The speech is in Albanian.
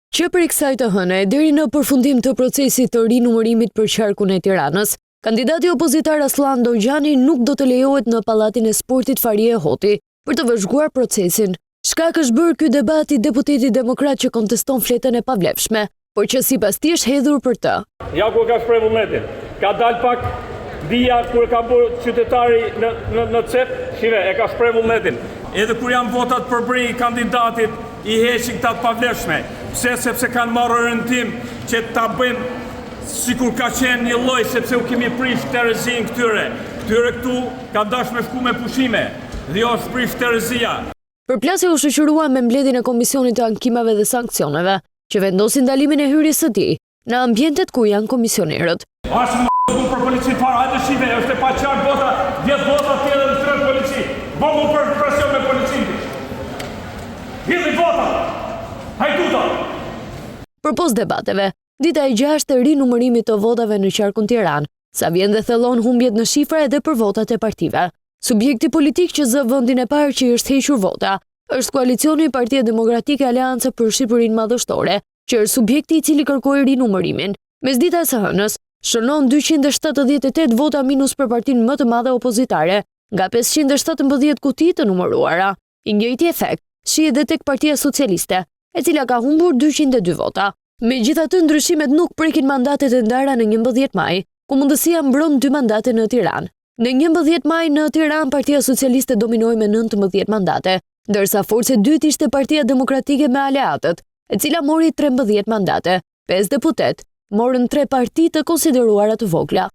Që për kësaj të hëne, deri në përfundim të procesit të rinumërimit për qarkun e Tiranës, kandidati opozitar Aslan Dojgjani nuk do të lejohet në Pallatin e Sportit Farie Hoti për të vëzhguar procesin. Shkak është bërë ky debat i deputetit demokrat që konteston fletën e pavlefshme, por që sipas tij është hedhur për të. Ja ku ka shpreh vullnetin. Ka dal pak dia kur ka bërë qytetari në cep, shive, e ka shpreh vullnetin. Edhe kur janë votat për bri kandidatit i heqin këta të pavlefshme. Pse? Sepse kanë marrë rëndim që ta bëjmë sikur ka qenë një lloj, sepse u kemi prish terezin këtyre. Këtyre këtu ka dash me shku me pushime. Dhe jo është prish terezia. Përplasja u shoqërua me mbledhjen e Komisionit të Ankimeve dhe Sanksioneve, që vendosin ndalimin e hyrjes së tij në ambientet ku janë komisionerët. Ashtu për policinë fare, hajde shive, është e paqartë vota, 10 vota tjetër në 3 polici. Bëmu për presion me policinë. Hidhi vota. Hajduta. Përpos debateve, dita e 6 të rinumërimit të votave në qarkun Tiranë, sa vjen dhe thellon humbjet në shifra edhe për votat e partive. Subjekti politik që zë vendin e parë që është hequr vota është koalicioni Partia Demokratike Aleanca për Shqipërinë Madhështore, që është subjekti i cili kërkoi rinumërimin. Mesdita e së hënës shënon 278 vota minus për partinë më të madhe opozitare, nga 517 kuti të numëruara. I njëjti efekt shihet edhe tek Partia Socialiste, e cila ka humbur 202 vota. Megjithatë, ndryshimet nuk prekin mandatet e ndara në 11 maj, ku mundësia mbron 2 mandate në Tiranë. Në 11 maj në Tiranë, Partia Socialiste dominoi me 19 mandate, ndërsa forca e dytë ishte Partia Demokratike me aleatët, e cila mori 13 mandate. 5 deputet morën 3 parti të konsideruara të vogla.